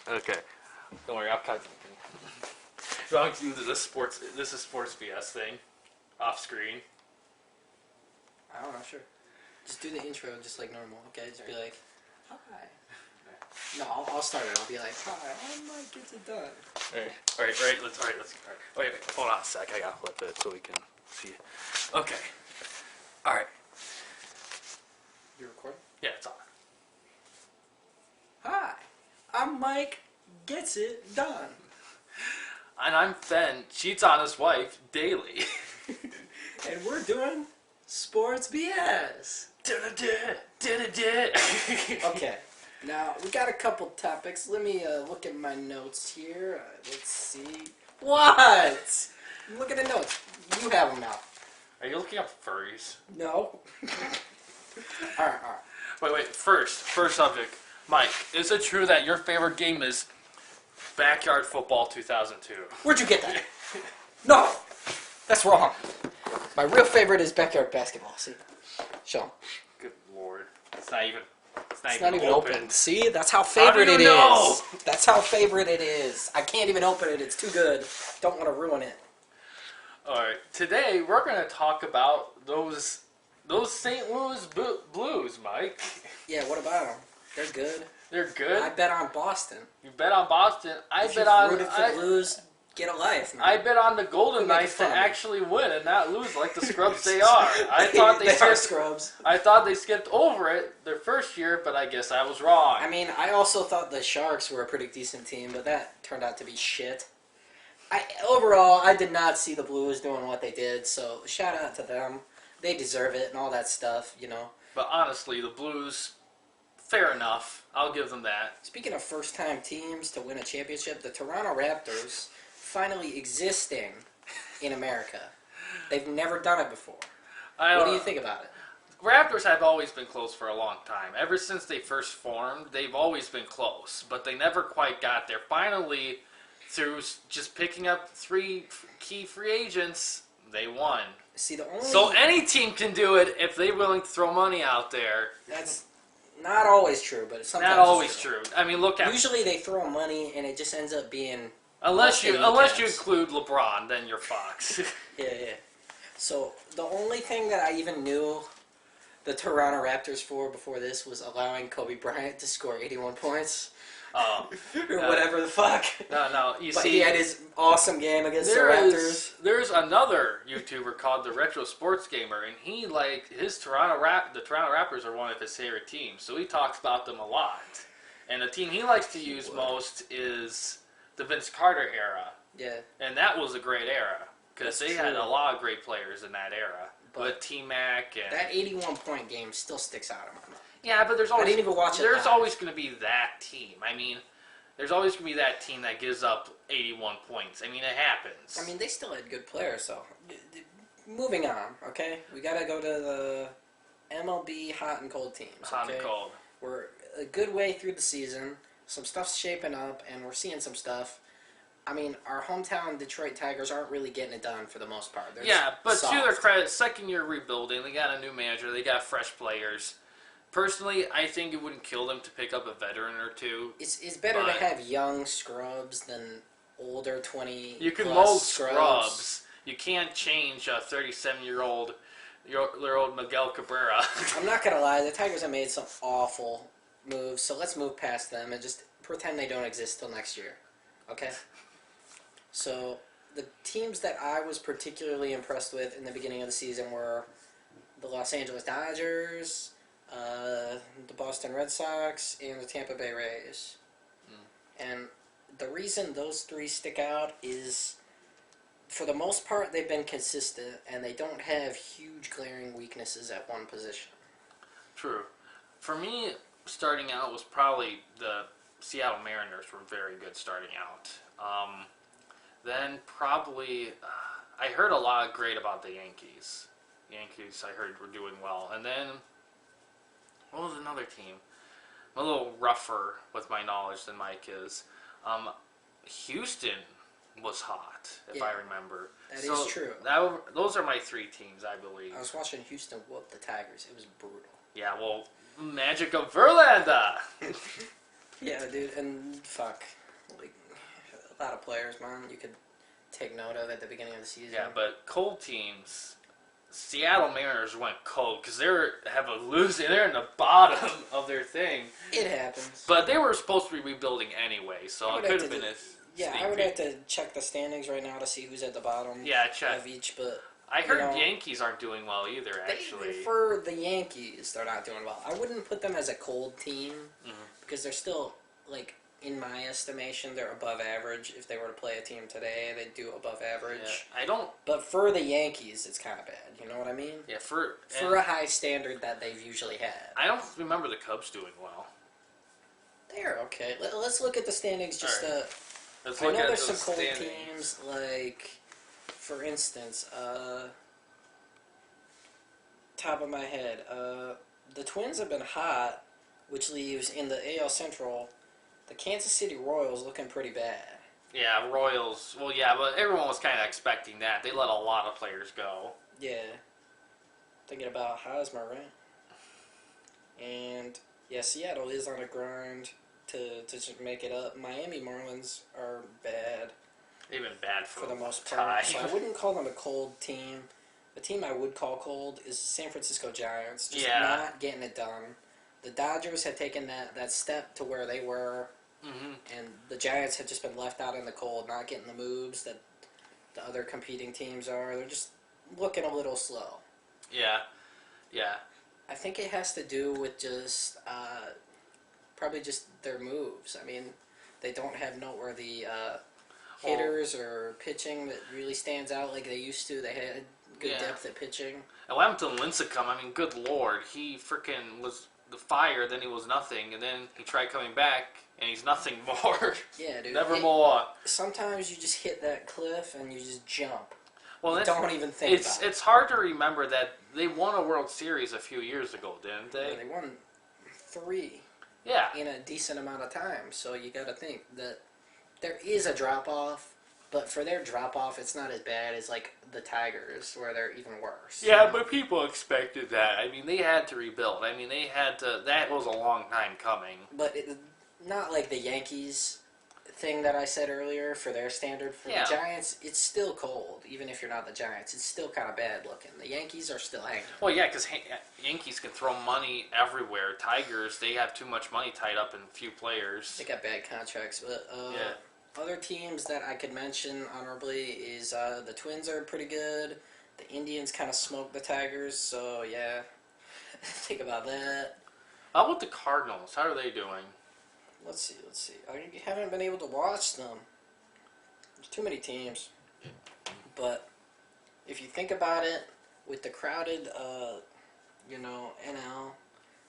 Okay. Don't worry, I'll cut. You want to do this is sports BS thing, off screen. I don't know, sure. Just do the intro just like normal, okay? Just be like, hi. No, I'll start it. I'll be like, hi, I might get it done. Let's. Wait, hold on a sec. I gotta flip it so we can see it. Okay. All right. You recording? Yeah, it's on. Hi, I'm Mike. Gets it done. And I'm Ben. Cheats on his wife daily. And we're doing sports BS. Okay. Now, we got a couple topics. Let me look at my notes here. Let's see. What? Look at the notes. You have them now. Are you looking up furries? No. Alright. Wait. First subject. Mike, is it true that your favorite game is Backyard Football 2002? Where'd you get that? No! That's wrong. My real favorite is Backyard Basketball. See? Show 'em. Good lord. It's not even open. See? That's how favorite it is. That's how favorite it is. I can't even open it. It's too good. Don't want to ruin it. Alright, today we're going to talk about those St. Louis Blues, Mike. Yeah, what about them? They're good. They're good. I bet on Boston. You bet on Boston. If you rooted for the Blues, get a life, man. I bet on the Golden Knights to actually win and not lose like the scrubs they are. I thought they are scrubs. I thought they skipped over it their first year, but I guess I was wrong. I mean, I also thought the Sharks were a pretty decent team, but that turned out to be shit. Overall, I did not see the Blues doing what they did, so shout out to them. They deserve it and all that stuff, you know. But honestly, the Blues, fair enough. I'll give them that. Speaking of first-time teams to win a championship, the Toronto Raptors finally existing in America. They've never done it before. What do you think about it? Raptors have always been close for a long time. Ever since they first formed, they've always been close, but they never quite got there. Finally, through just picking up 3 key free agents, they won. See, the only... So any team can do it if they're willing to throw money out there. That's not always true, but sometimes not always true. I mean, look at... Usually they throw money and it just ends up being... Unless you include LeBron, then you're fucked. Yeah. So the only thing that I even knew the Toronto Raptors for before this was allowing Kobe Bryant to score 81 points. Or whatever the fuck. No. But he had his awesome game against the Raptors. There's another YouTuber called the Retro Sports Gamer, and he the Toronto Raptors are one of his favorite teams, so he talks about them a lot. And the team he likes to use most is the Vince Carter era. Yeah. And that was a great era because they had a lot of great players in that era. But T-Mac and that 81-point game still sticks out in my mind. Yeah, but there's always I didn't even watch it. There's always going to be that team. I mean, there's always going to be that team that gives up 81 points. I mean, it happens. I mean, they still had good players. So, moving on. Okay, we gotta go to the MLB hot and cold teams. Hot and cold. We're a good way through the season. Some stuff's shaping up, and we're seeing some stuff. I mean, our hometown Detroit Tigers aren't really getting it done for the most part. But to their credit, second year rebuilding. They got a new manager. They got fresh players. Personally, I think it wouldn't kill them to pick up a veteran or two. It's better to have young scrubs than older 20. You can mold scrubs. You can't change a 37-year-old Miguel Cabrera. I'm not gonna lie, the Tigers have made some awful moves, so let's move past them and just pretend they don't exist till next year. Okay? So the teams that I was particularly impressed with in the beginning of the season were the Los Angeles Dodgers, the Boston Red Sox, and the Tampa Bay Rays. And the reason those 3 stick out is, for the most part, they've been consistent, and they don't have huge glaring weaknesses at one position. True. For me, starting out was probably the Seattle Mariners were very good starting out. Then probably, I heard a lot great about the Yankees. Yankees, I heard, were doing well. And then, what was another team? I'm a little rougher with my knowledge than Mike is. Houston was hot, if I remember. That is true. Those are my 3 teams, I believe. I was watching Houston whoop the Tigers. It was brutal. Yeah, well, magic of Verlander. Yeah, dude, and fuck, like a lot of players, man, you could take note of at the beginning of the season. Yeah, but cold teams. Seattle Mariners went cold because they're in the bottom of their thing. It happens. But they were supposed to be rebuilding anyway, so it could have been a yeah. sneak I would peek. have to check the standings right now to see who's at the bottom. Yeah, check. Of each, but I heard Yankees aren't doing well either. Actually, for the Yankees, they're not doing well. I wouldn't put them as a cold team because they're still like. In my estimation, they're above average. If they were to play a team today, they'd do above average. Yeah, I don't. But for the Yankees, it's kind of bad. You know what I mean? Yeah, for a high standard that they've usually had. I don't remember the Cubs doing well. They're okay. Let's look at the standings. Just right. Let's I look know at there's those some cold standings. teams like, for instance, top of my head, the Twins have been hot, which leaves in the AL Central. The Kansas City Royals looking pretty bad. Yeah, Royals. Well, yeah, but everyone was kind of expecting that. They let a lot of players go. Yeah. Thinking about Hosmer, right? And, yeah, Seattle is on a grind to just make it up. Miami Marlins are bad. They've been bad for the most time. part. So I wouldn't call them a cold team. The team I would call cold is San Francisco Giants. Just not getting it done. The Dodgers have taken that step to where they were. And the Giants have just been left out in the cold, not getting the moves that the other competing teams are. They're just looking a little slow. Yeah. I think it has to do with just probably just their moves. I mean, they don't have noteworthy hitters or pitching that really stands out like they used to. They had good depth at pitching. And what happened to Lincecum? I mean, good lord, he freaking was the fire, then he was nothing, and then he tried coming back, and he's nothing more. Yeah, dude. Never more. Sometimes you just hit that cliff and you just jump. Well, you don't even think about it. It's hard to remember that they won a World Series a few years ago, didn't they? Yeah, they won 3. Yeah. In a decent amount of time, so you got to think that there is a drop off, but for their drop off, it's not as bad as like the Tigers, where they're even worse. Yeah, but people expected that. I mean, they had to rebuild. I mean, they had to. That was a long time coming. But not like the Yankees thing that I said earlier for their standard. For the Giants, it's still cold. Even if you're not the Giants, it's still kind of bad looking. The Yankees are still hanging. Well, yeah, because Yankees can throw money everywhere. Tigers, they have too much money tied up in few players. They got bad contracts, but other teams that I could mention honorably is the Twins are pretty good. The Indians kind of smoked the Tigers, so yeah, think about that. How about the Cardinals? How are they doing? Let's see. I haven't been able to watch them. There's too many teams. But if you think about it, with the crowded, NL,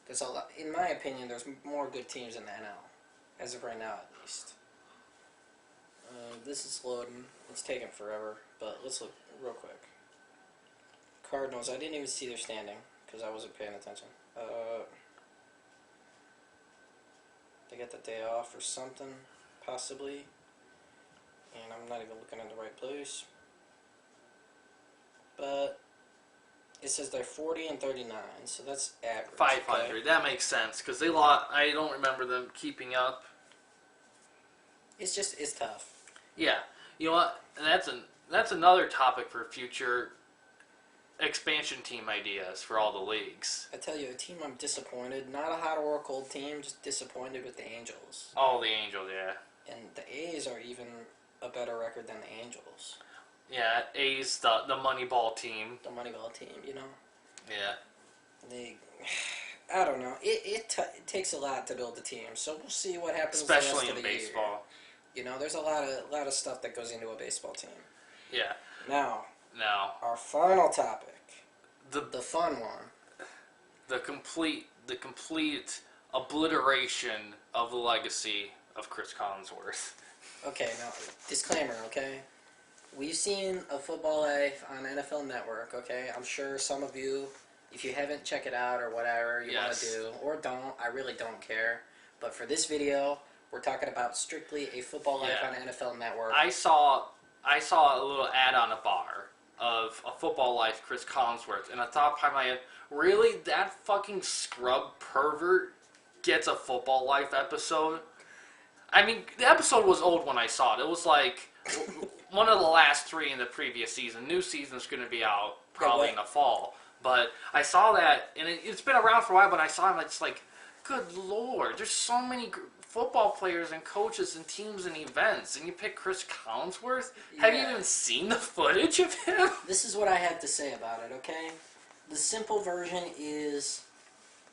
there's a lot. In my opinion, there's more good teams in the NL, as of right now, at least. This is loading. It's taking forever, but let's look real quick. Cardinals. I didn't even see their standing because I wasn't paying attention. They got the day off or something, possibly. And I'm not even looking in the right place. But it says they're 40 and 39, so that's average. 500. Okay? That makes sense because they lost. I don't remember them keeping up. It's tough. Yeah, you know what? And that's another topic for future expansion team ideas for all the leagues. I tell you, a team I'm disappointed. Not a hot or a cold team, just disappointed with the Angels. Oh, the Angels, yeah. And the A's are even a better record than the Angels. Yeah, A's the Moneyball team. The Moneyball team, you know. Yeah. I don't know. It takes a lot to build a team, so we'll see what happens. Especially the rest in of the baseball. Year. You know, there's a lot of stuff that goes into a baseball team. Yeah. Now, our final topic, the fun one, the complete obliteration of the legacy of Cris Collinsworth. Okay, now disclaimer. Okay, we've seen A Football Life on NFL Network. Okay, I'm sure some of you, if you haven't, check it out or whatever you want to do, or don't. I really don't care. But for this video, we're talking about strictly A Football Life on NFL Network. I saw a little ad on a bar of A Football Life Cris Collinsworth, and I thought behind my head, really, that fucking scrub pervert gets a Football Life episode? I mean, the episode was old when I saw it. It was like one of the last 3 in the previous season. New season's going to be out probably in the fall. But I saw that, and it's been around for a while, but I saw it, it's like, good Lord, there's so many football players and coaches and teams and events, and you pick Cris Collinsworth? Yeah. Have you even seen the footage of him? This is what I have to say about it, okay? The simple version is,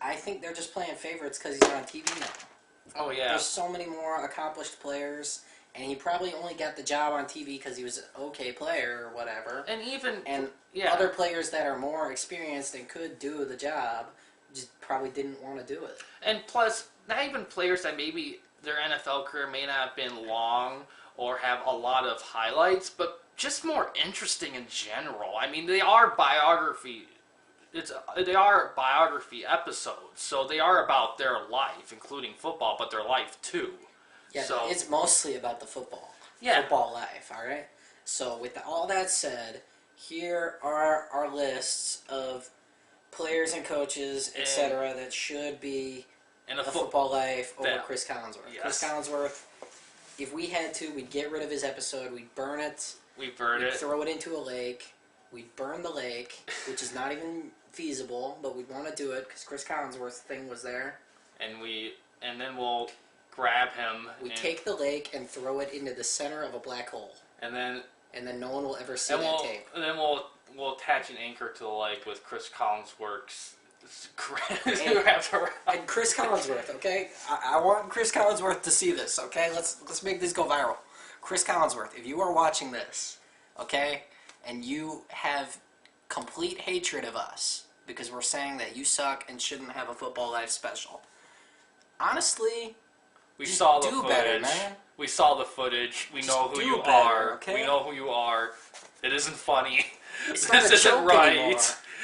I think they're just playing favorites because he's on TV now. Oh, yeah. There's so many more accomplished players, and he probably only got the job on TV because he was an okay player or whatever. And even... And other players that are more experienced and could do the job just probably didn't want to do it. And plus, not even players that maybe their NFL career may not have been long or have a lot of highlights, but just more interesting in general. I mean, they are biography episodes, so they are about their life, including football, but their life too. Yeah, so, it's mostly about the football life, all right? So with all that said, here are our lists of players and coaches, etc., that should be in a football life over Cris Collinsworth. Yes. Cris Collinsworth, if we had to, we'd get rid of his episode, we'd burn it, we'd throw it into a lake, we'd burn the lake, which is not even feasible, but we'd want to do it because Cris Collinsworth's thing was there. And then we'll grab him. We take the lake and throw it into the center of a black hole. And then no one will ever see that tape. And then we'll attach an anchor to the lake with Cris Collinsworth's and Cris Collinsworth, okay? I want Cris Collinsworth to see this, okay? Let's make this go viral. Cris Collinsworth, if you are watching this, okay, and you have complete hatred of us because we're saying that you suck and shouldn't have a football life special, honestly, we saw the do footage. better, man. We saw the footage. We know who you better, are. okay? We know who you are. It isn't funny. It's this not a isn't joke right. anymore.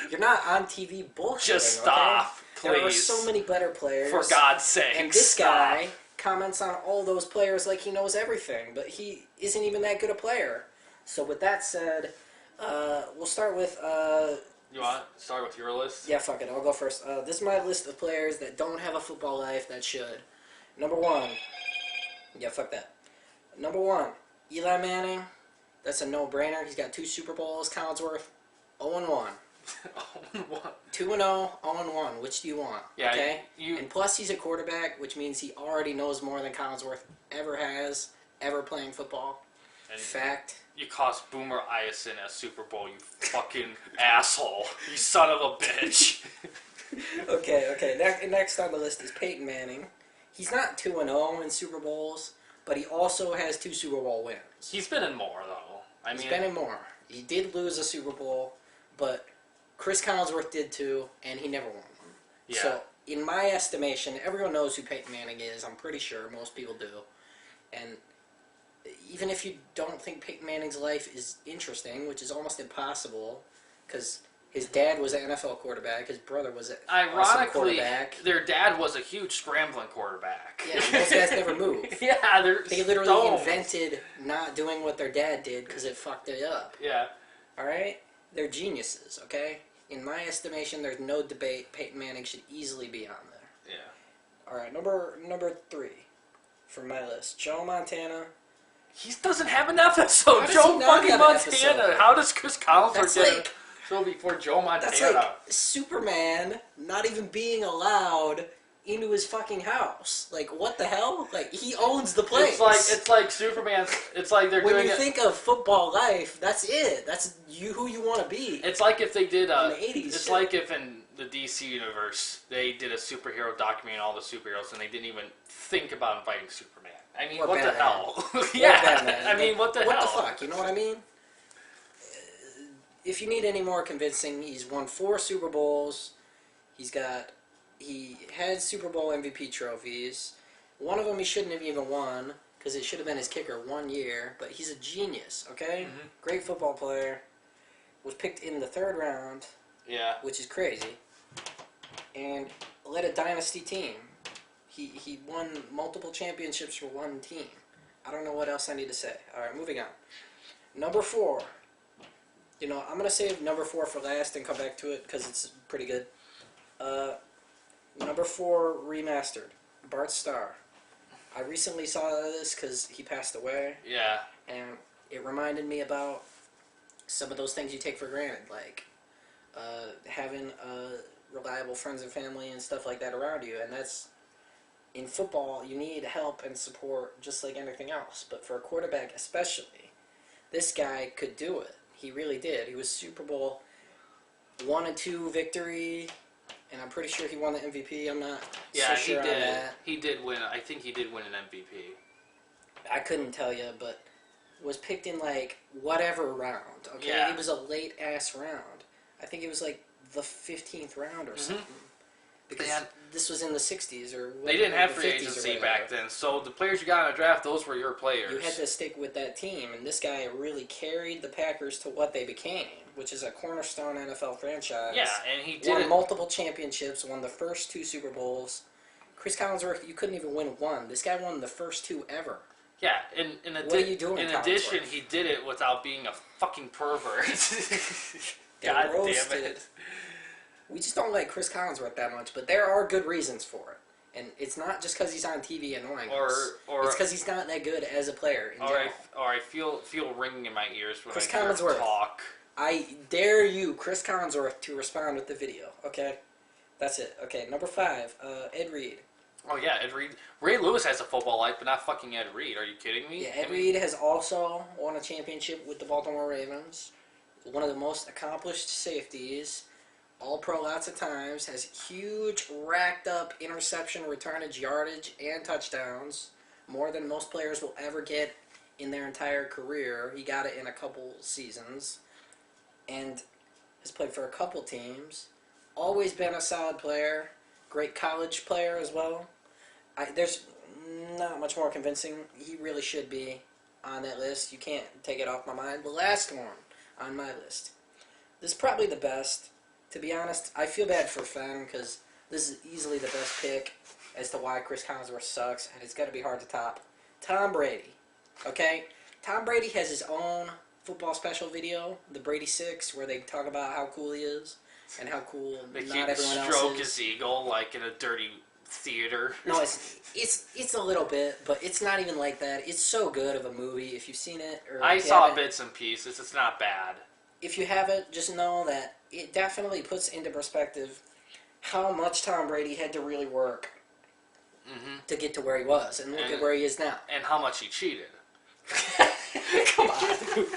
You're not on TV bullshitting, Just stop, okay? please. There are so many better players. For God's sake, and this stop. guy comments on all those players like he knows everything, but he isn't even that good a player. So with that said, we'll start with... you want to start with your list? Yeah, fuck it. I'll go first. This is my list of players that don't have a football life that should. Number 1. Yeah, fuck that. Number 1, Eli Manning. That's a no-brainer. He's got 2 Super Bowls. Collinsworth, 0-1. 2-0, 0-1. Which do you want? Yeah, okay? And plus, he's a quarterback, which means he already knows more than Collinsworth ever has, ever playing football. And fact. You cost Boomer Esiason a Super Bowl, you fucking asshole. You son of a bitch. Okay. Next on the list is Peyton Manning. He's not 2-0 in Super Bowls, but he also has 2 Super Bowl wins. He's been in more, though. He's been in more. He did lose a Super Bowl, but Cris Collinsworth did too, and he never won one. Yeah. So, in my estimation, everyone knows who Peyton Manning is. I'm pretty sure most people do. And even if you don't think Peyton Manning's life is interesting, which is almost impossible, because his dad was an NFL quarterback, his brother was an awesome quarterback. Their dad was a huge scrambling quarterback. Yeah, those guys never move. Yeah, they literally invented not doing what their dad did because it fucked it up. Yeah. Alright? They're geniuses, okay? In my estimation, there's no debate. Peyton Manning should easily be on there. Yeah. Alright, number 3 for my list. Joe Montana. He doesn't have an episode. How does Joe he not fucking have an Montana. episode? How does Cris Collinsworth get like, a show before Joe Montana? That's like Superman not even being allowed into his fucking house. Like, what the hell? Like, he owns the place. It's like Superman. It's like they're when doing you think of football life, that's it. That's who you want to be. It's like if they did in the 80s. It's like if in the DC universe they did a superhero documentary on all the superheroes and they didn't even think about inviting Superman. I mean, Or what Batman. the hell? Or Yeah. Batman. I mean, what the hell? What the fuck? You know what I mean? If you need any more convincing, he's won 4 Super Bowls. He had Super Bowl MVP trophies. One of them he shouldn't have even won because it should have been his kicker 1 year. But he's a genius, okay? Mm-hmm. Great football player. Was picked in the 3rd round. Yeah. Which is crazy. And led a dynasty team. He won multiple championships for one team. I don't know what else I need to say. Alright, moving on. Number 4. You know, I'm going to save number 4 for last and come back to it because it's pretty good. Number 4 remastered. Bart Starr. I recently saw this because he passed away, Yeah. and it reminded me about some of those things you take for granted, like having reliable friends and family and stuff like that around you. And that's, in football, you need help and support just like anything else. But for a quarterback especially, this guy could do it. He really did. He was Super Bowl 1 and 2 victory, and I'm pretty sure he won the MVP. I'm not so sure on that. He did win. I think he did win an MVP. I couldn't tell you, but was picked in like whatever round. Okay, Yeah. It was a late ass round. I think it was like the 15th round or something. Because this was in the 60s or whatever, they didn't have the free 50s agency back then, so the players you got in a draft, those were your players. You had to stick with that team, and this guy really carried the Packers to what they became, which is a cornerstone NFL franchise. Yeah, and he did won multiple championships, won the first 2 Super Bowls. Cris Collinsworth, you couldn't even win 1. This guy won the first 2 ever. Yeah, what are you doing, in addition, he did it without being a fucking pervert. God damn it. We just don't like Cris Collinsworth that much, but there are good reasons for it. And it's not just because he's on TV annoying us. It's because he's not that good as a player in general. I feel ringing in my ears when Cris I hear him Collinsworth. talk. I dare you, Cris Collinsworth, to respond with the video, okay? That's it. Okay, number 5, Ed Reed. Oh, yeah, Ed Reed. Ray Lewis has a football life, but not fucking Ed Reed. Are you kidding me? Yeah, Ed Reed has also won a championship with the Baltimore Ravens. One of the most accomplished safeties. All-pro lots of times. Has huge, racked-up interception, returnage, yardage, and touchdowns. More than most players will ever get in their entire career. He got it in a couple seasons. And has played for a couple teams. Always been a solid player. Great college player as well. There's not much more convincing. He really should be on that list. You can't take it off my mind. The last one on my list. This is probably the best. To be honest, I feel bad for Fenn because this is easily the best pick as to why Cris Collinsworth sucks, and it's going to be hard to top. Tom Brady. Okay? Tom Brady has his own football special video, the Brady 6, where they talk about how cool he is and how cool not everyone else is. Stroke his ego like in a dirty theater. No, it's a little bit, but it's not even like that. It's so good of a movie. If you've seen it, or I saw bits and pieces. It's not bad. If you haven't, just know that it definitely puts into perspective how much Tom Brady had to really work to get to where he was, and look at where he is now. And how much he cheated. Come on, dude.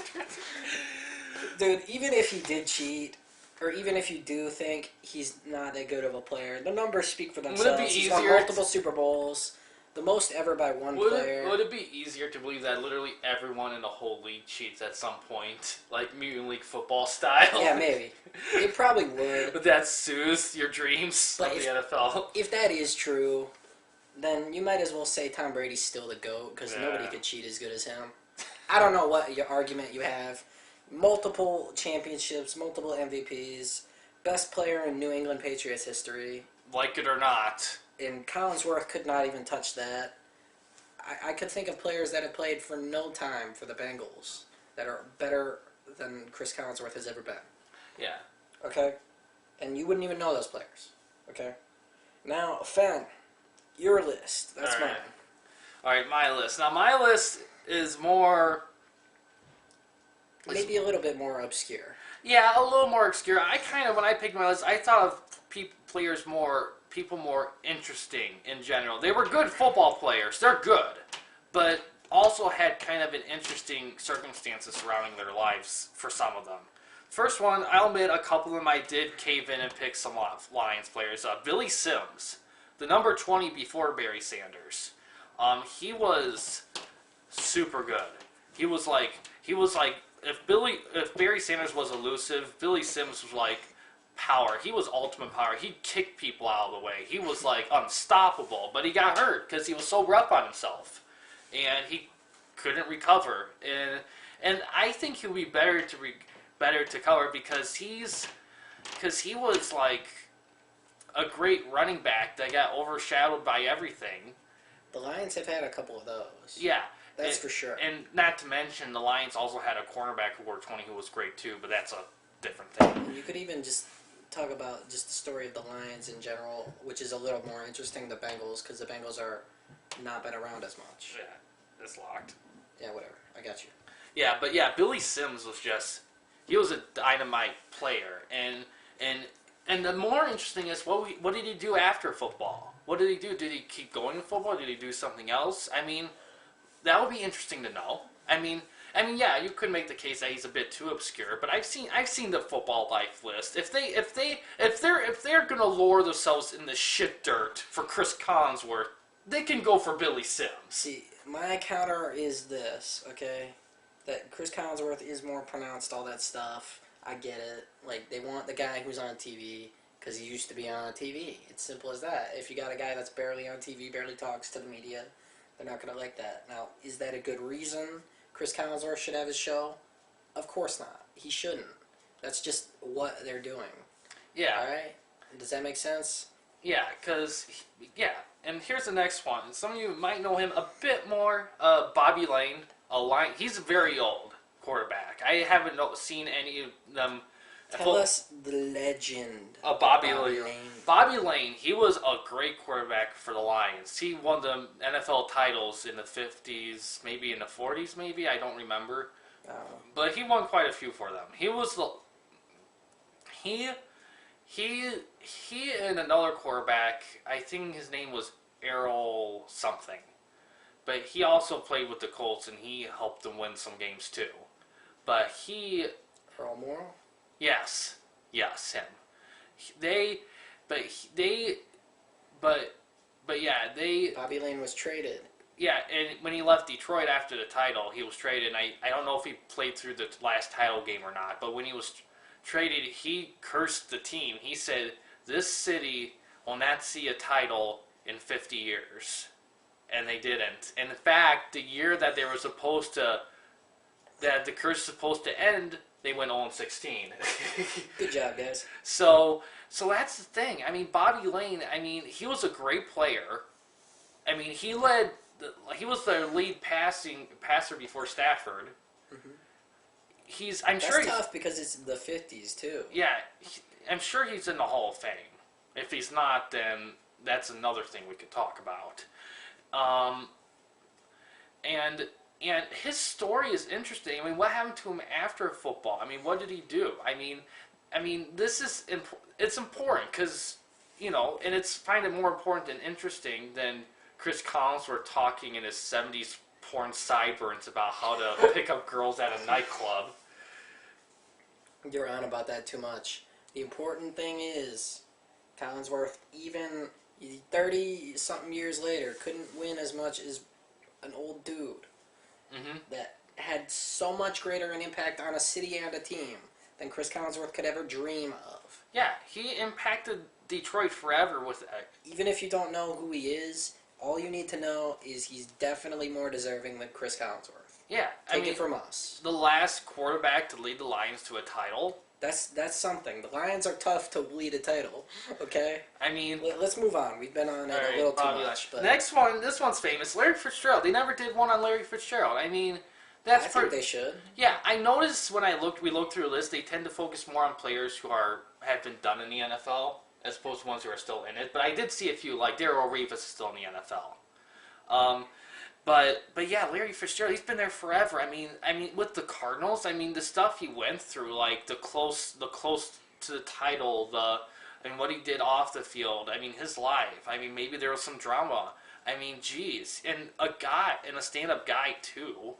Dude, even if he did cheat, or even if you do think he's not that good of a player, the numbers speak for themselves. Would it be He's easier? won multiple Super Bowls, the most ever by one player. Would it be easier to believe that literally everyone in the whole league cheats at some point, like Mutant League football style? Yeah, maybe. It probably would. But that soothes your dreams of the NFL. If that is true, then you might as well say Tom Brady's still the GOAT, because nobody could cheat as good as him. I don't know what your argument you have. Multiple championships, multiple MVPs, best player in New England Patriots history. Like it or not. And Collinsworth could not even touch that. I could think of players that have played for no time for the Bengals that are better than Cris Collinsworth has ever been. Yeah. Okay? And you wouldn't even know those players. Okay? Now, Fenn, your list. That's mine. Alright, my list. Now, my list is more... Maybe a little bit more obscure. Yeah, a little more obscure. When I picked my list, I thought of people more interesting in general. They were good football players. They're good. But also had kind of an interesting circumstances surrounding their lives for some of them. First one, I'll admit a couple of them I did cave in and pick some Lions players. Billy Sims, the number 20 before Barry Sanders. He was super good. He was like if Barry Sanders was elusive, Billy Sims was like power. He was ultimate power. He kicked people out of the way. He was like unstoppable, but he got hurt because he was so rough on himself, and he couldn't recover. And I think he'll be better to cover because he was like a great running back that got overshadowed by everything. The Lions have had a couple of those. Yeah. That's for sure. And not to mention, the Lions also had a cornerback who wore 20 who was great too, but that's a different thing. And you could even just talk about just the story of the Lions in general, which is a little more interesting than the Bengals, because the Bengals are not been around as much. Yeah, it's locked. Yeah, whatever. I got you. Yeah, but yeah, Billy Sims was just, he was a dynamite player, and the more interesting is what did he do after football? What did he do? Did he keep going in football? Did he do something else? I mean, that would be interesting to know. I mean, yeah, you could make the case that he's a bit too obscure, but I've seen the football life list. If they're gonna lower themselves in the shit dirt for Cris Collinsworth, they can go for Billy Sims. See, my counter is this, okay? That Cris Collinsworth is more pronounced, all that stuff. I get it. Like, they want the guy who's on TV because he used to be on TV. It's simple as that. If you got a guy that's barely on TV, barely talks to the media, they're not going to like that. Now, is that a good reason Cris Collinsworth should have his show? Of course not. He shouldn't. That's just what they're doing. Yeah. Alright? Does that make sense? Yeah, because, yeah. And here's the next one. Some of you might know him a bit more. Bobby Lane. He's a very old quarterback. I haven't seen any of them. Tell us the legend of Bobby Lane. Bobby Lane, he was a great quarterback for the Lions. He won the NFL titles in the 50s, maybe in the 40s, maybe. I don't remember. But he won quite a few for them. He was the... He and another quarterback, I think his name was Errol something. But he also played with the Colts, and he helped them win some games too. But he... Earl Morrall? Yes, him. Bobby Lane was traded. Yeah, and when he left Detroit after the title, he was traded. And I don't know if he played through the last title game or not, but when he was traded, he cursed the team. He said, "This city will not see a title in 50 years." And they didn't. In fact, the year that they were supposed to, that the curse was supposed to end, they went 0-16. Good job, guys. So that's the thing. I mean, Bobby Lane, I mean, he was a great player. I mean, he was their lead passer before Stafford. Mm-hmm. That's tough because it's the 50s, too. Yeah, I'm sure he's in the Hall of Fame. If he's not, then that's another thing we could talk about. And his story is interesting. I mean, what happened to him after football? I mean, what did he do? I mean, this is it's important because, you know, and it's find it more important and interesting than Cris Collinsworth talking in his 70s porn sideburns about how to pick up girls at a nightclub. You're on about that too much. The important thing is, Collinsworth, even 30-something years later, couldn't win as much as an old dude that had so much greater an impact on a city and a team than Cris Collinsworth could ever dream of. Yeah, he impacted Detroit forever with that. Even if you don't know who he is, all you need to know is he's definitely more deserving than Cris Collinsworth. Yeah, Take it from us. The last quarterback to lead the Lions to a title. That's something. The Lions are tough to lead a title, okay? I mean... Let's move on. We've been on it a little too much. But next one, this one's famous. Larry Fitzgerald. They never did one on Larry Fitzgerald. I mean, I think they should. Yeah, I noticed when we looked through a list, they tend to focus more on players who have been done in the NFL as opposed to ones who are still in it. But I did see a few, like Darrelle Revis is still in the NFL. But yeah, Larry Fitzgerald, he's been there forever. I mean, with the Cardinals, I mean, the stuff he went through, like the close to the title, and what he did off the field. I mean, his life. I mean, maybe there was some drama. I mean, geez, and a stand-up guy too.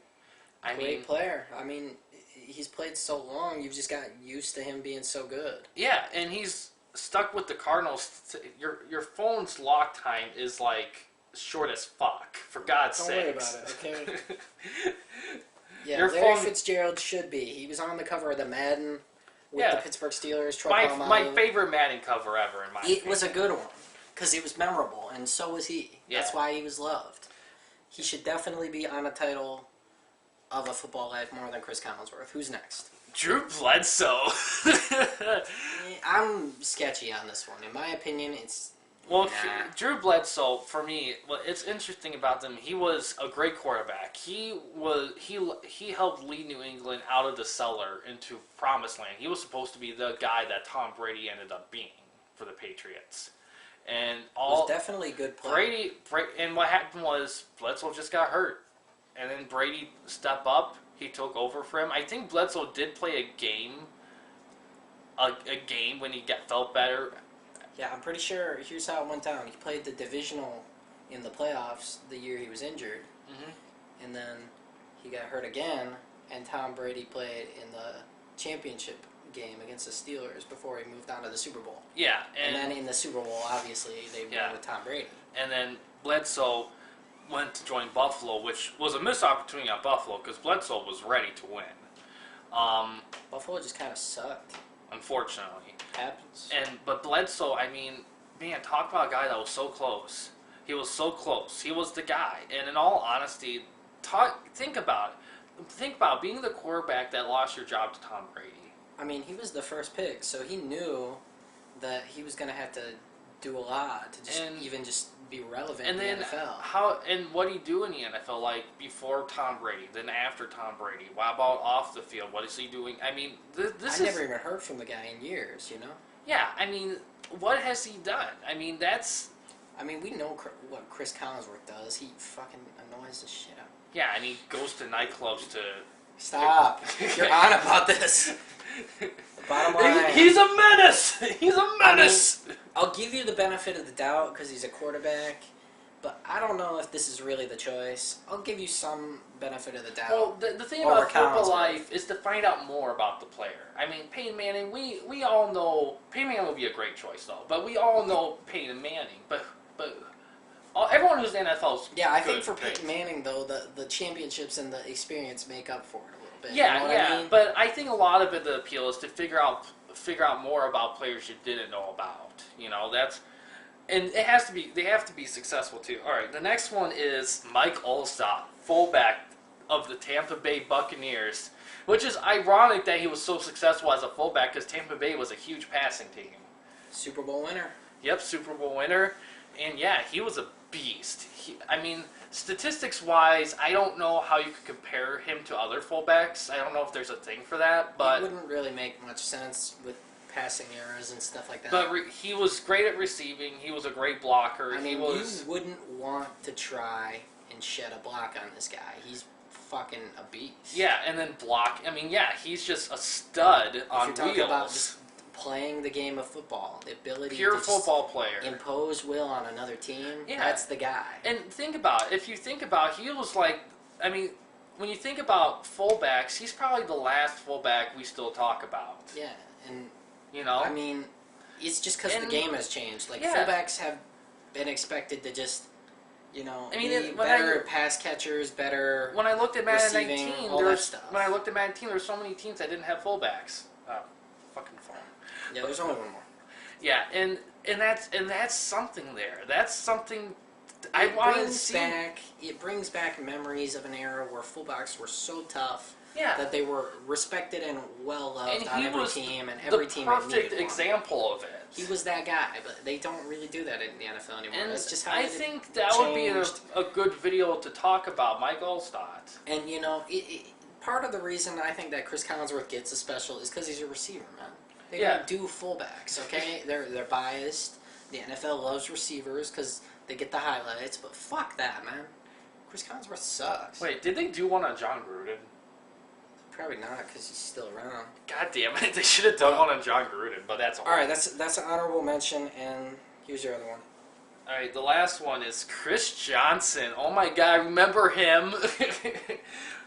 Great player. I mean, he's played so long, you've just gotten used to him being so good. Yeah, and he's stuck with the Cardinals. Your phone's lock time is like short as fuck, for God's sake. Don't worry about it, okay? Yeah, Larry Fitzgerald should be. He was on the cover of the Madden with the Pittsburgh Steelers. My favorite Madden cover ever, in my opinion. It was a good one, because it was memorable, and so was he. Yeah. That's why he was loved. He should definitely be on a title of a football life more than Cris Collinsworth. Who's next? Drew Bledsoe. I'm sketchy on this one. In my opinion, it's... Well, Drew Bledsoe, for me, it's interesting about them. He was a great quarterback. He helped lead New England out of the cellar into promised land. He was supposed to be the guy that Tom Brady ended up being for the Patriots. And It was definitely a good play. And what happened was Bledsoe just got hurt. And then Brady stepped up. He took over for him. I think Bledsoe did play a game when he felt better. Yeah, I'm pretty sure. Here's how it went down. He played the divisional in the playoffs the year he was injured, and then he got hurt again. And Tom Brady played in the championship game against the Steelers before he moved on to the Super Bowl. Yeah, And then in the Super Bowl, obviously, they won with Tom Brady. And then Bledsoe went to join Buffalo, which was a missed opportunity on Buffalo because Bledsoe was ready to win. Buffalo just kind of sucked. Unfortunately. Happens. But Bledsoe, I mean, man, talk about a guy that was so close. He was so close. He was the guy. And in all honesty, think about it. Think about being the quarterback that lost your job to Tom Brady. I mean, he was the first pick, so he knew that he was going to have to do a lot to just be relevant in the NFL. And what did he do in the NFL? Like before Tom Brady, then after Tom Brady. What about off the field? What is he doing? I mean, I never even heard from the guy in years. Yeah, I mean, what has he done? I mean, we know what Cris Collinsworth does. He fucking annoys the shit out. Yeah, and he goes to nightclubs to. Stop! You're on about this. Bottom line, he's a menace. He's a menace. I'll give you the benefit of the doubt because he's a quarterback, but I don't know if this is really the choice. I'll give you some benefit of the doubt. Well, the thing about football life is to find out more about the player. I mean, Peyton Manning, we all know Peyton Manning would be a great choice though, but we all know Peyton Manning. But everyone who's in the NFL is yeah, I think for Peyton Manning though, the championships and the experience make up for it a little bit. Yeah, you know what I mean? But I think a lot of it, the appeal is to figure out more about players you didn't know about. And they have to be successful too. All right, the next one is Mike Olstad, fullback of the Tampa Bay Buccaneers, which is ironic that he was so successful as a fullback because Tampa Bay was a huge passing team. Super Bowl winner. Yep, Super Bowl winner, and yeah, he was a beast. Statistics-wise, I don't know how you could compare him to other fullbacks. I don't know if there's a thing for that, but it wouldn't really make much sense with passing errors and stuff like that. But he was great at receiving. He was a great blocker. You wouldn't want to try and shed a block on this guy. He's fucking a beast. Yeah, and then block. He's just a stud on wheels. If you're talking about just playing the game of football, the ability pure to football player, impose will on another team, that's the guy. And think about it. If you think about it, he was like, when you think about fullbacks, he's probably the last fullback we still talk about. Yeah, and it's just because the game has changed. Fullbacks have been expected to just, be better pass catchers, better. When I looked at Madden 19, all that stuff. When I looked at Madden 19, there were so many teams that didn't have fullbacks. Fucking phone. Yeah, there's only one more. Yeah, and that's something there. That's something I want to see. It brings back memories of an era where fullbacks were so tough. Yeah. That they were respected and well loved on every team, and every team had needed one. The perfect example of it. He was that guy, but they don't really do that in the NFL anymore. And that's just how I think that would be a good video to talk about Mike Olstad. And part of the reason I think that Cris Collinsworth gets a special is because he's a receiver, man. They don't do fullbacks, okay? They're biased. The NFL loves receivers because they get the highlights, but fuck that, man. Cris Collinsworth sucks. Wait, did they do one on John Gruden? Probably not, because he's still around. God damn it, they should have done one on John Gruden, but that's all right. Alright, that's an honorable mention, and here's your other one. Alright, the last one is Chris Johnson. Oh my god, remember him?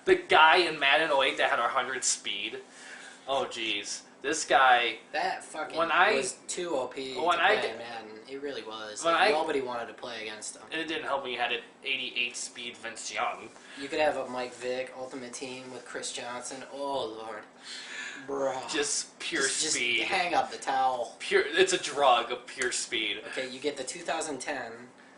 The guy in Madden 08 that had 100 speed. Oh jeez. This guy... That fucking was too OP to play Madden. It really was. Nobody wanted to play against him. And it didn't help me. He had an 88 speed Vince Young. You could have a Mike Vick Ultimate Team with Chris Johnson. Oh, Lord. Bruh. Just pure speed. Just hang up the towel. It's a drug of pure speed. Okay, you get the 2010.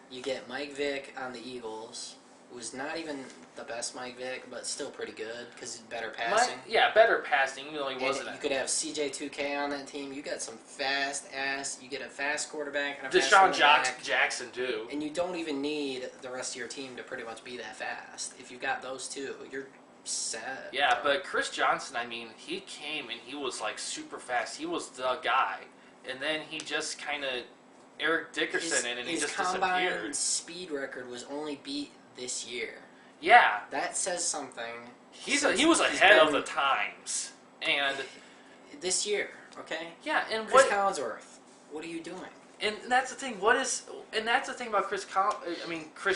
You get Mike Vick on the Eagles. Was not even the best Mike Vick, but still pretty good because he's better passing. Better passing, even though he wasn't. You could have CJ2K on that team. You got some fast ass. You get a fast quarterback and a Deshaun fast Jackson too. And you don't even need the rest of your team to pretty much be that fast. If you got those two, you're set. Yeah, but Chris Johnson, he came and he was like super fast. He was the guy, and then he just kind of Eric Dickerson in, and he his just combine disappeared. speed record was only beat this year. Yeah, That says something. he was ahead of the times, and this year, okay? yeah, and Cris what? Collinsworth, what are you doing? And that's the thing. And that's the thing about Chris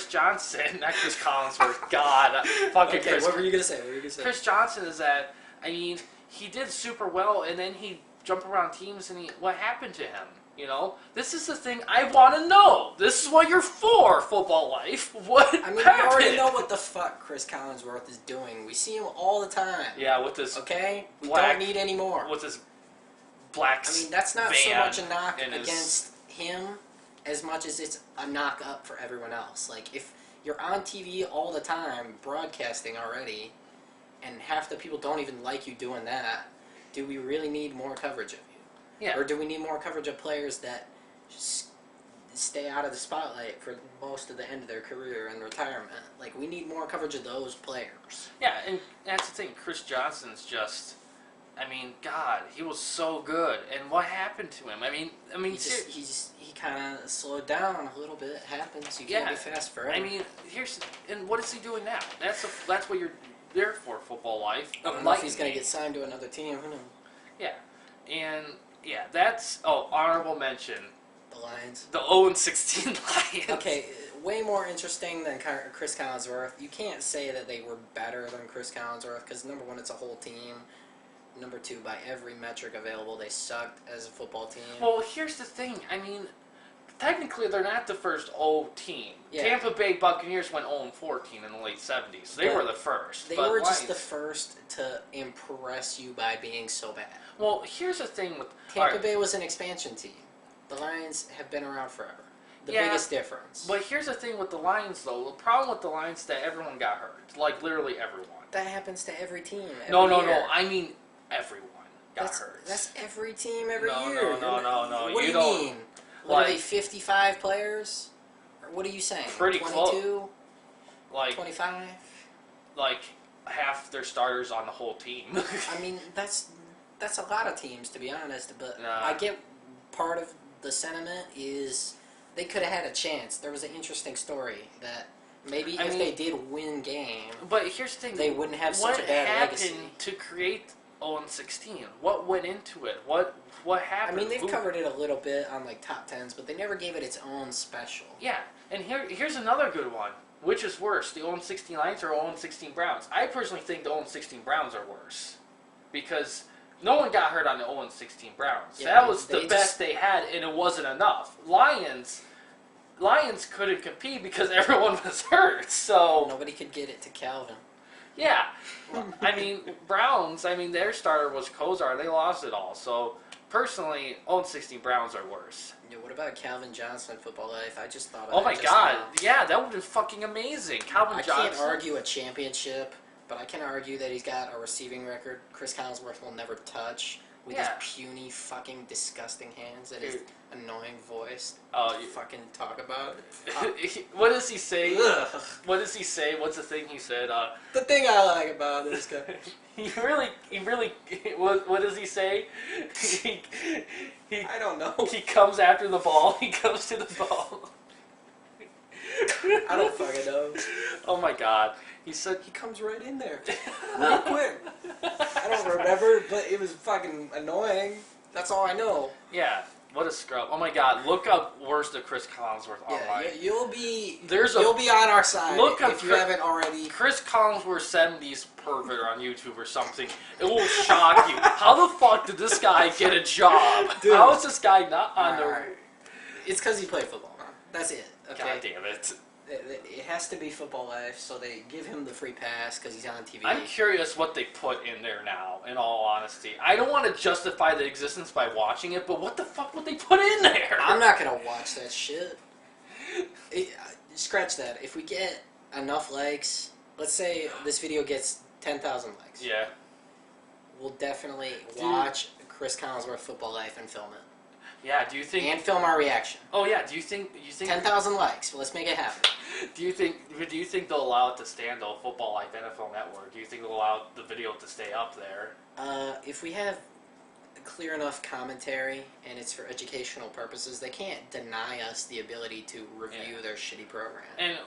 Johnson, not Chris Collinsworth. God, fucking Okay, Chris. what were you gonna say? Chris Johnson is that. I mean, he did super well, and then he jumped around teams, and what happened to him? You know, this is the thing I want to know. This is what you're for, Football Life. What I mean, happened? we already know what the fuck Cris Collinsworth is doing. We see him all the time. Yeah, with this. Okay, we black, don't need any more. With this black. I mean, that's not so van much a knock and against him as much as it's a knock up for everyone else. Like, if you're on TV all the time, broadcasting already, and half the people don't even like you doing that, do we really need more coverage of you? Yeah. Or do we need more coverage of players that just stay out of the spotlight for most of the end of their career and retirement? Like, we need more coverage of those players. Yeah, and that's the thing. Chris Johnson's just. I mean, God, he was so good, and what happened to him? I mean, He kind of slowed down a little bit. It happens. You can't be fast forever. I mean, and what is he doing now? That's what you're there for, Football Life. I don't know if he's going to get signed to another team. Who knows? Yeah, and yeah, that's honorable mention. The Lions. The 0-16 Lions. Okay, way more interesting than Cris Collinsworth. You can't say that they were better than Cris Collinsworth because number one, it's a whole team. Number two, by every metric available, they sucked as a football team. Well, here's the thing. I mean, technically, they're not the first O team. Yeah. Tampa Bay Buccaneers went 0-14 in the late 70s. They were the first. They were just the first to impress you by being so bad. Well, here's the thing with Tampa Bay was an expansion team. The Lions have been around forever. The biggest difference. But here's the thing with the Lions, though. The problem with the Lions is that everyone got hurt. Like, literally everyone. That happens to every team. No. I mean, everyone got hurt. That's every team every year. No. What do you mean? Literally 55 players? Or what are you saying? Pretty 22? close. Like 25? Like half their starters on the whole team. I mean, that's a lot of teams, to be honest. But Nah. I get part of the sentiment is they could have had a chance. There was an interesting story that maybe if they did win game, but here's the thing, they wouldn't have such a bad legacy. What happened to create 0-16? What went into it? What happened? I mean, they've covered it a little bit on like top 10s, but they never gave it its own special. Yeah, and here's another good one. Which is worse, the 0-16 Lions or 0-16 Browns? I personally think the 0-16 Browns are worse because no one got hurt on the 0-16 Browns. Yeah, that was the best they had, and it wasn't enough. Lions couldn't compete because everyone was hurt, so nobody could get it to Calvin. Yeah, I mean Browns. I mean their starter was Kozar. They lost it all. So personally, 0-16 Browns are worse. Yeah, what about Calvin Johnson in Football Life? I just thought of Oh my just God! now. Yeah, that would have been fucking amazing. Calvin Johnson. I can't argue a championship, but I can argue that he's got a receiving record Cris Collinsworth will never touch with his puny, fucking, disgusting hands and his annoying voice. Oh, you fucking talk about it. What does he say? What does he say? What's the thing he said? The thing I like about this guy. He really. What does he say? I don't know. He comes after the ball. He comes to the ball. I don't fucking know. Oh my God. He said he comes right in there, real quick. I don't remember, but it was fucking annoying. That's all I know. Yeah, what a scrub. Oh my God, look up Worst of Cris Collinsworth online. Yeah, you'll be on our side look up if you haven't already. Cris Collinsworth 70s pervert on YouTube or something. It will shock you. How the fuck did this guy get a job? Dude. How is this guy not on the... It's because he played football, man. That's it. Okay? God damn it. It has to be Football Life, so they give him the free pass because he's on TV. I'm curious what they put in there now, in all honesty. I don't want to justify the existence by watching it, but what the fuck would they put in there? I'm not going to watch that shit. Scratch that. If we get enough likes, let's say this video gets 10,000 likes. Yeah. We'll definitely watch Cris Collinsworth Football Life and film it. Yeah, do you think... And film our reaction. Oh, yeah, do you think... 10,000 likes. Let's make it happen. Do you think they'll allow it to stand on Football Life NFL Network? Do you think they'll allow the video to stay up there? If we have clear enough commentary and it's for educational purposes, they can't deny us the ability to review their shitty program.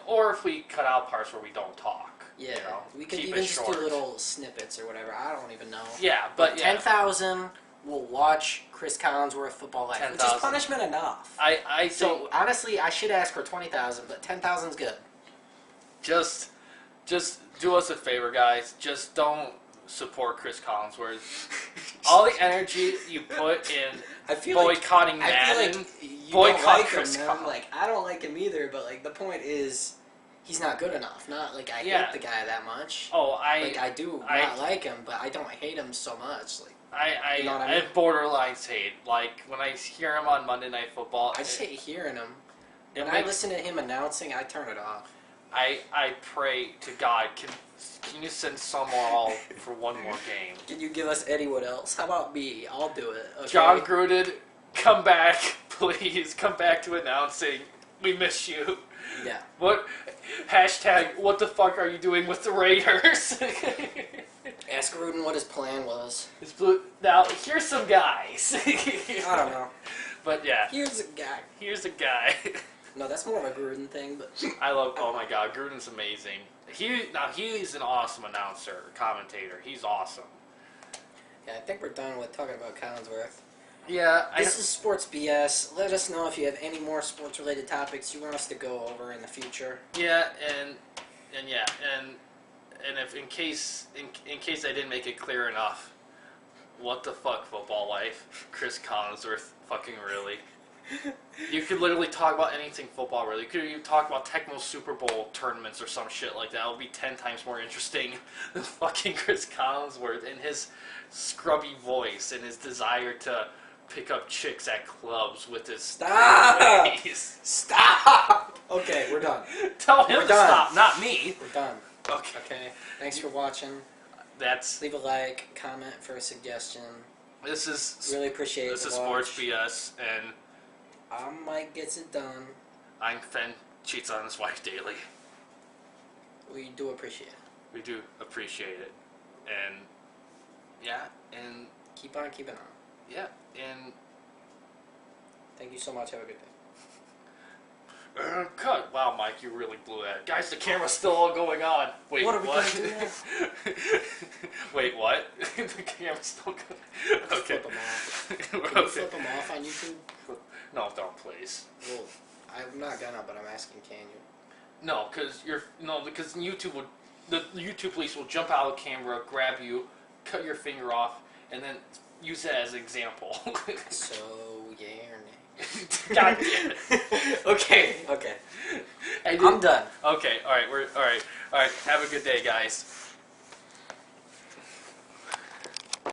Or if we cut out parts where we don't talk. Yeah, you know, we could keep even it just short. do little snippets or whatever. I don't even know. Yeah, but 10,000 will watch Cris Collinsworth Football Life, which is 10,000. punishment enough. I think So honestly, I should ask for 20,000, but 10,000's good. just do us a favor, guys. Just don't support Cris Collinsworth. All the energy you put in boycotting Madden, boycott Cris Collinsworth. Like, I don't like him either, but like the point is, he's not good enough. Not like I hate the guy that much. Oh, I do not like him, but I don't hate him so much. Like, you know what I mean? I borderline hate. Like when I hear him on Monday Night Football, I just hate hearing him. When I listen to him announcing, I turn it off. I pray to God, can you send Summerall for one more game? Can you give us anyone else? How about me? I'll do it. Okay? John Gruden, come back, please. Come back to announcing. We miss you. Yeah. What hashtag? What the fuck are you doing with the Raiders? Ask Gruden what his plan was. Now here's some guys. I don't know. But yeah. Here's a guy. Here's a guy. No, that's more of a Gruden thing, but I love. Oh my God, Gruden's amazing. He's an awesome announcer, commentator. He's awesome. yeah, I think we're done with talking about Collinsworth. Yeah, This is Sports BS. Let us know if you have any more sports-related topics you want us to go over in the future. Yeah, and if in case I didn't make it clear enough, what the fuck, Football Life? Cris Collinsworth, fucking really. You could literally talk about anything football, really. You could even talk about Tecmo Super Bowl tournaments or some shit like that. It would be 10 times more interesting than fucking Cris Collinsworth and his scrubby voice and his desire to pick up chicks at clubs with his Stop! ways. Stop! Okay, we're done. Tell him We're to done. stop, not me. We're done. Okay. Okay, thanks for watching. That's Leave a like, comment for a suggestion. this is Really appreciate it. this is Sports BS, and I'm Mike Gets It Done. I'm Fen cheats on his wife daily. We do appreciate it. We do appreciate it, and yeah, and Keep on keeping on. yeah, and Thank you so much. Have a good day. cut. Wow, Mike, you really blew that. Guys, the camera's still all going on. Wait, What are we what? gonna do now? Wait, what? The camera's still going. Okay. Flip them off. We're Can you okay. flip them off on YouTube? No, don't please. Well, I'm not gonna, but I'm asking, can you? No, because YouTube would, the YouTube police will jump out of the camera, grab you, cut your finger off, and then use it as an example. So, yeah or nay? God damn it. Okay. I'm done. Okay, all right, all right. Have a good day, guys.